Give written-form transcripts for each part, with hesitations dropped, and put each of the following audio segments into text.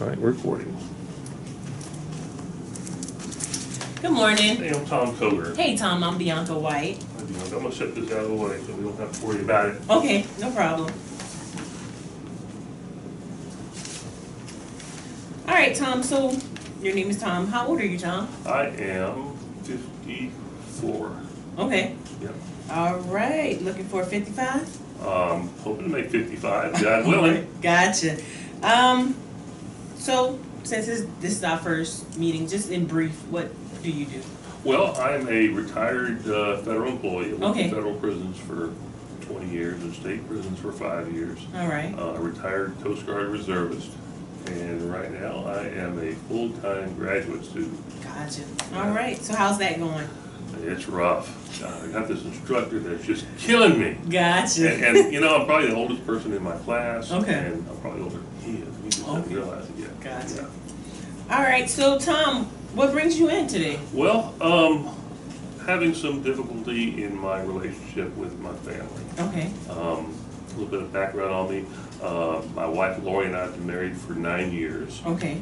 All right, we're recording. Good morning. Hey, I'm Tom Coder. Hey, Tom, I'm Bianca White. I'm going to set this out of the way so we don't have to worry about it. Okay, no problem. All right, Tom, so your name is Tom. How old are you, Tom? I am 54. Okay. Yep. All right, looking for 55? Hoping to make 55, God willing. Gotcha. So since this is our first meeting, just in brief, what do you do? Well, I'm a retired federal employee. I worked Okay. in federal prisons for 20 years and state prisons for 5 years. All right. A retired Coast Guard reservist. And right now I am a full-time graduate student. Gotcha. Yeah. All right, so how's that going? It's rough. I got this instructor that's just killing me. Gotcha. And you know, I'm probably the oldest person in my class. Okay. And I'm probably older than he is. He just doesn't realize it yet. Gotcha. Yeah. All right, so Tom, what brings you in today? Well, having some difficulty in my relationship with my family. Okay. A little bit of background on me. My wife Lori and I have been married for 9 years. Okay.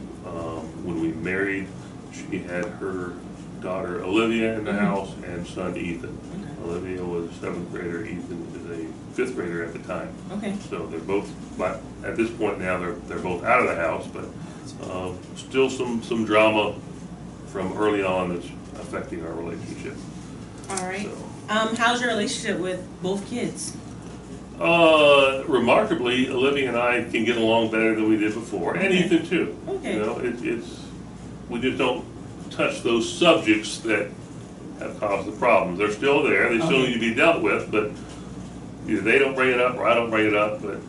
When we married, she had her daughter Olivia in the house and son Ethan. Okay. Olivia was a 7th grader. Ethan is a 5th grader at the time. Okay. So they're both, at this point now, they're both out of the house, but still some drama from early on that's affecting our relationship. All right. So, how's your relationship with both kids? remarkably, Olivia and I can get along better than we did before, and Okay. Ethan too. Okay. You know, we just don't touch those subjects that have caused the problems. They're still there. They still Okay. need to be dealt with, but either they don't bring it up or I don't bring it up. But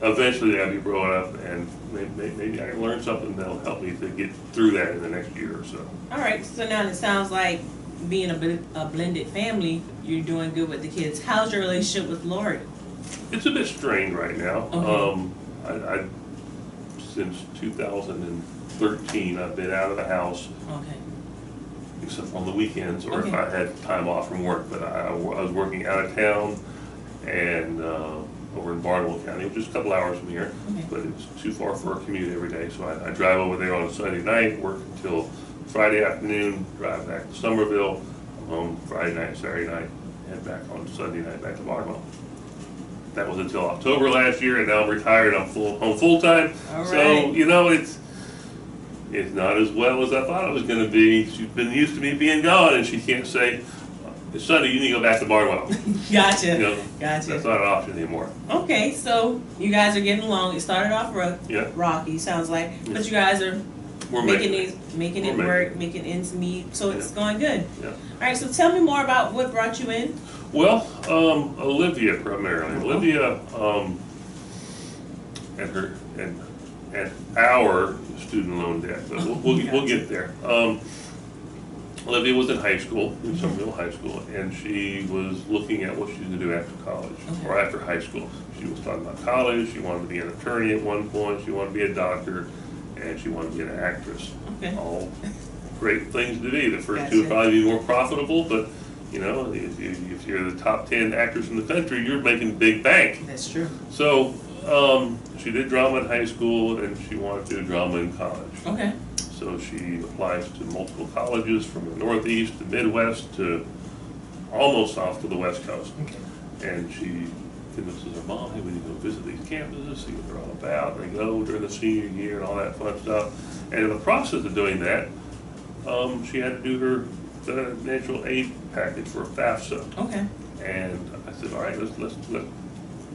eventually, they have to be brought up, and maybe I can learn something that'll help me to get through that in the next year or so. All right. So now it sounds like being a blended family, you're doing good with the kids. How's your relationship with Lori? It's a bit strained right now. Okay. I since 2013, I've been out of the house, Okay. except on the weekends or if Okay. I had time off from work. But I was working out of town and over in Barnwell County, which is a couple hours from here, Okay. but it's too far for a commute every day. So I drive over there on a Sunday night, work until Friday afternoon, drive back to Somerville, come home Friday night, Saturday night, head back on Sunday night back to Barnwell. That was until October last year, and now I'm retired. I'm home full time. All So right. you know, it's not as well as I thought it was going to be. She's been used to me being gone, and she can't say, "It's Sunday, you need to go back to Barnwell." Gotcha. You know, Gotcha. that's not an option anymore. Okay, so you guys are getting along. It started off Yeah. rocky, sounds like, Yeah. but you guys are We're making it. it We're work, making ends meet. So it's Yeah. going good. Yeah. All right. So tell me more about what brought you in. Well, Olivia primarily. Olivia, and our student loan debt, but we'll get there. Olivia was in high school, in Somerville High School, and she was looking at what she was going to do after college or after high school. She was talking about college. She wanted to be an attorney at one point. She wanted to be a doctor, and she wanted to be an actress. Okay. All great things to be. The first two would probably be more profitable, but you know, if you're the top 10 actors in the country, you're making big bank. That's true. So she did drama in high school, and she wanted to do drama in college. Okay. So she applies to multiple colleges from the Northeast, the Midwest, to almost off to the West Coast. Okay. And she convinces her mom, hey, we need to go visit these campuses, see what they're all about. They go during the senior year and all that fun stuff. And in the process of doing that, she had to do her financial aid package for FAFSA. Okay. And I said, all right, let's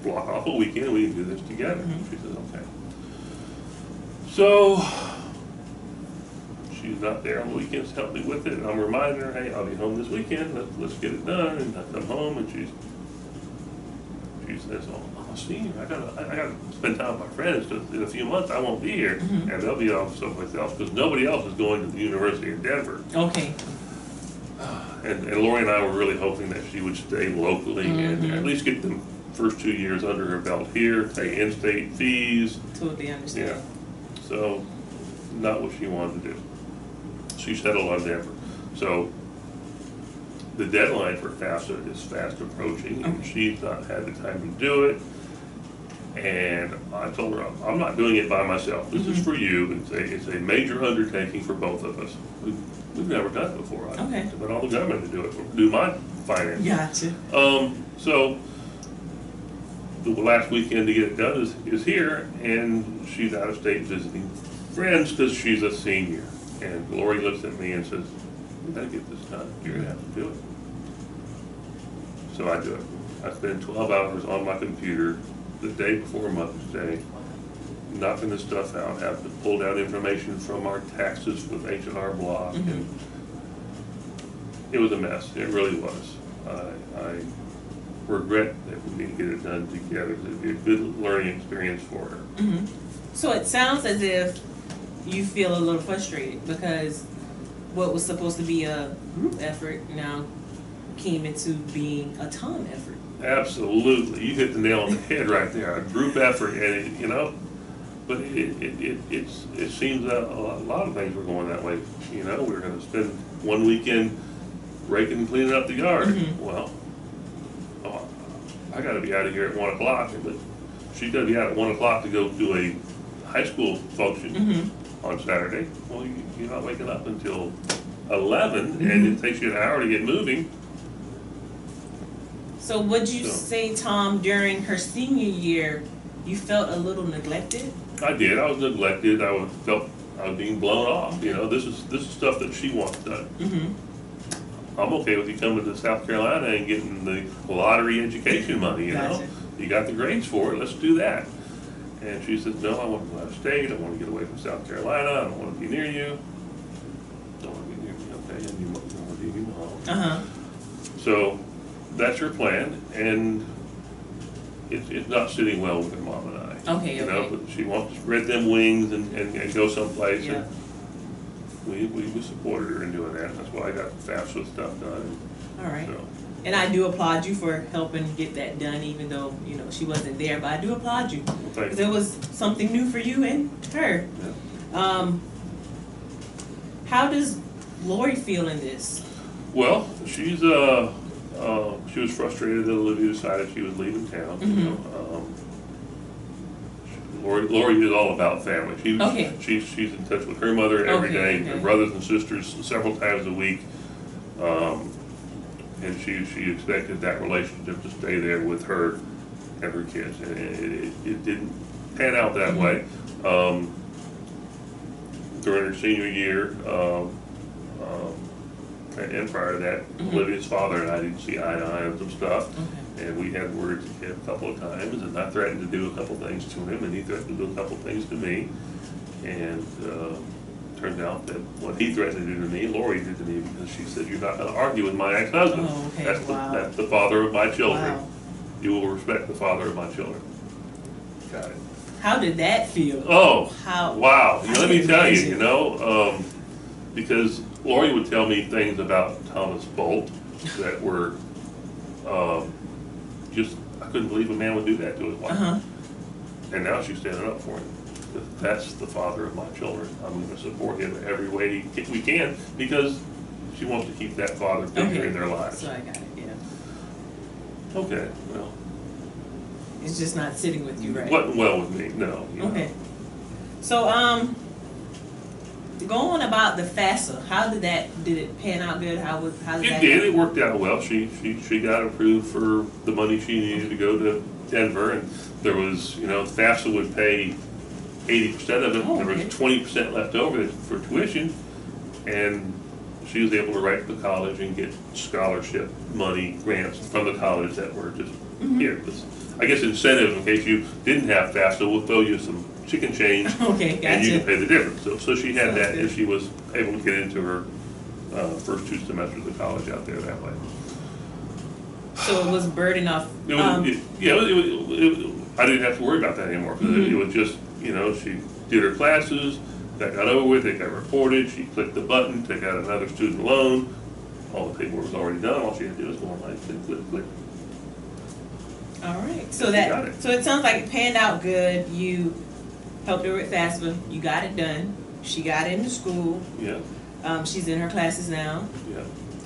block off a weekend. We can do this together. Mm-hmm. She said, okay. So she's not there on the weekends to help me with it. And I'm reminding her, hey, I'll be home this weekend. Let's get it done. And I come home, and she says, oh, I'm a senior. I gotta spend time with my friends because in a few months I won't be here, and they'll be off someplace else because nobody else is going to the University of Denver. Okay. And Lori and I were really hoping that she would stay locally and at least get the first 2 years under her belt here, pay in-state fees. Totally understand. Yeah. So, not what she wanted to do. She settled on Denver. So, the deadline for FAFSA is fast approaching, and she's not had the time to do it. And I told her, I'm not doing it by myself. This is for you. It's a major undertaking for both of us. We've never done it before. Okay. I put all the government to do my finances. Gotcha. So the last weekend to get it done is here, and she's out of state visiting friends because she's a senior. And Lori looks at me and says, "We gotta get this done. You're gonna have to do it." So I do it. I spend 12 hours on my computer the day before Mother's Day, knocking this stuff out, having to pull down information from our taxes with H&R Block, and it was a mess. It really was. I regret that we didn't get it done together. It'd be a good learning experience for her. So it sounds as if you feel a little frustrated because what was supposed to be a group effort now came into being a Tom effort. Absolutely, you hit the nail on the head right there. A group effort, and but it seems that a lot of things were going that way. We're going to spend one weekend raking and cleaning up the yard. Well, I got to be out of here at 1 o'clock, but she's got to be out at 1 o'clock to go do a high school function on Saturday. Well, you're not waking up until 11, and it takes you an hour to get moving. So would you say, Tom, during her senior year, you felt a little neglected? I did. I was neglected. I felt I was being blown off. This is stuff that she wants done. I'm okay with you coming to South Carolina and getting the lottery education money. Gotcha. You got the grades for it. Let's do that. And she says, "No, I want to go out of state. I want to get away from South Carolina. I don't want to be near you. Don't want to be near me. Okay, and you want to be near home." So that's her plan, and it's not sitting well with her mom and I. Okay. But she wants to spread them wings and go someplace. Yeah. And we supported her in doing that. That's why I got FAFSA stuff done. All right. So. And I do applaud you for helping get that done, even though she wasn't there. But I do applaud you because it was something new for you and her. Yeah. How does Lori feel in this? Well, she was frustrated that Olivia decided she was leaving town. Lori is all about family. She's in touch with her mother every day, her brothers and sisters several times a week, and she expected that relationship to stay there with her and her kids, and it didn't pan out that way. During her senior year, and prior to that, Olivia's father and I didn't see eye to eye on some stuff. And we had words a couple of times, and I threatened to do a couple things to him, and he threatened to do a couple things to me. And turned out that what he threatened to do to me, Lori did to me, because she said, "You're not going to argue with my ex-husband. That's the father of my children. Wow. You will respect the father of my children." Got it. How did that feel? Oh, How? Wow. I Let me can tell imagine. Because Lori would tell me things about Thomas Bolt that were just, I couldn't believe a man would do that to his wife. And now she's standing up for him. That's the father of my children. I'm going to support him every way we can because she wants to keep that father figure in their lives. So I got it, yeah. Okay, well. It's just not sitting with you, right? Wasn't well with me, no. Okay. So, going about the FAFSA, did it pan out good? How did that? It did. It worked out well. She got approved for the money she needed to go to Denver, and there was, FAFSA would pay 80% of it. Oh, there was 20% left over for tuition, and she was able to write to the college and get scholarship money grants from the college that were just here. I guess incentives in case you didn't have FAFSA, we'll throw you some chicken change, Okay, gotcha. and you can pay the difference. So she had Sounds that, good. and she was able to get into her first 2 semesters of college out there that way. So it was burden off. I didn't have to worry about that anymore because it was just, she did her classes, that got over with, it got reported, she clicked the button, took out another student loan, all the paperwork was already done, all she had to do was go online, click. All right. So so it sounds like it panned out good. You helped her with FAFSA. You got it done. She got into school. Yeah. She's in her classes now. Yeah.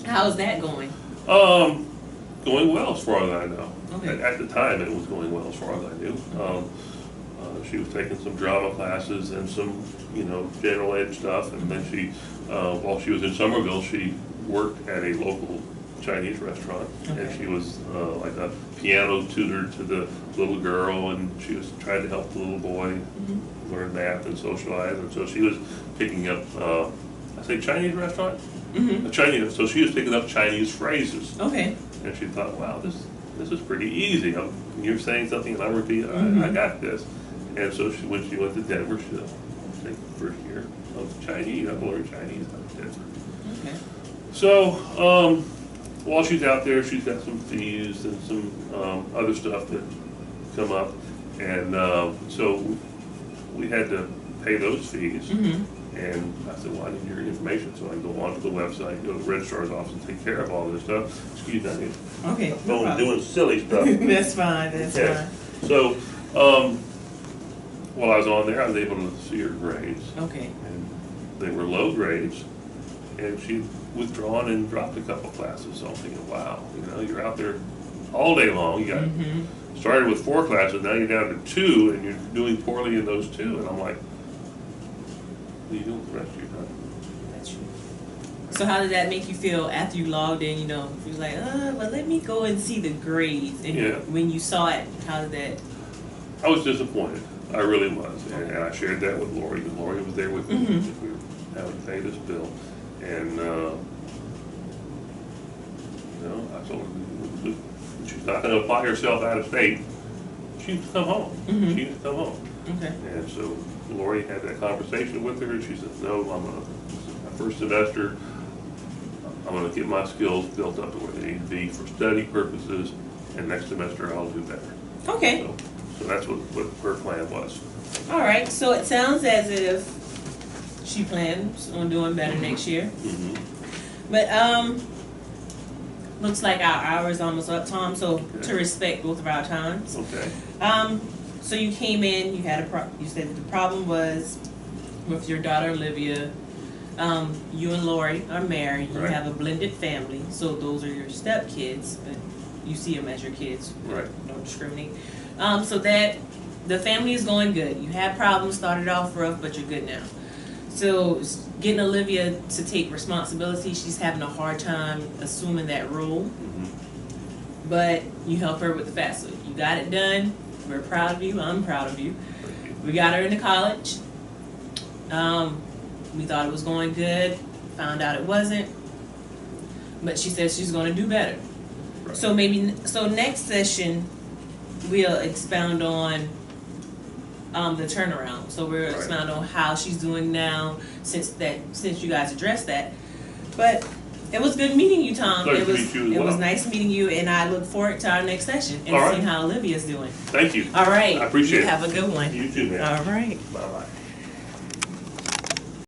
How's that going? going well as far as I know. Okay. At the time, it was going well as far as I knew. She was taking some drama classes and some, general ed stuff, and then she, while she was in Somerville, she worked at a local Chinese restaurant, and Okay. she was like a piano tutor to the little girl, and she was trying to help the little boy learn math and socialize, and so she was picking up, I say Chinese restaurant? Chinese, so she was picking up Chinese phrases, Okay. and she thought, wow, this is pretty easy. You're saying something and I'm repeating, I got this. And so when she went to Denver, she said, I think the first year of Chinese, I learned Chinese out of Denver. Okay. So, while she's out there, she's got some fees and some other stuff that come up. And so we had to pay those fees. And I said, well, I need your information so I can go onto the website, go to the registrar's office and take care of all this stuff. Excuse me, Okay. I'm going doing silly stuff. That's fine. That's Okay. fine. So, while I was on there, I was able to see her grades. Okay. And they were low grades. And she'd withdrawn and dropped a couple classes. So I'm thinking, wow, you're out there all day long. You got started with 4 classes, now you're down to 2, and you're doing poorly in those 2. And I'm like, what are you doing with the rest of your time? That's true. So how did that make you feel after you logged in? You was like, but let me go and see the grades. And Yeah. when you saw it, how did that? I was disappointed. I really was. And I shared that with Lori, and Lori was there with me. We were having to pay this bill. And, I told her she's not going to apply herself out of state. She needs to come home. She needs to come home. Okay. And so Lori had that conversation with her, and she said, no, this is my first semester. I'm going to get my skills built up to where they need to be for study purposes, and next semester I'll do better. Okay. So that's what her plan was. All right. So it sounds as if she plans on doing better next year. But looks like our hour is almost up, Tom. So to respect both of our times. Okay. So you came in. You had you said that the problem was with your daughter Olivia. You and Lori are married. You Right. have a blended family. So those are your step kids, but you see them as your kids. Right. Don't discriminate. So that the family is going good. You had problems, started off rough, but you're good now. So getting Olivia to take responsibility, she's having a hard time assuming that role. But you help her with the FAFSA. You got it done. We're proud of you. I'm proud of you. We got her into college. We thought it was going good. Found out it wasn't. But she says she's going to do better. Right. So next session we'll expound on the turnaround. So we'll expound on how she's doing now since you guys addressed that. But it was good meeting you, Tom. Pleasure to meet you as It was well. nice meeting you, and I look forward to our next session and All right. seeing how Olivia's doing. Thank you. All right. I appreciate it. You have a good one. You too, man. All right. Bye-bye.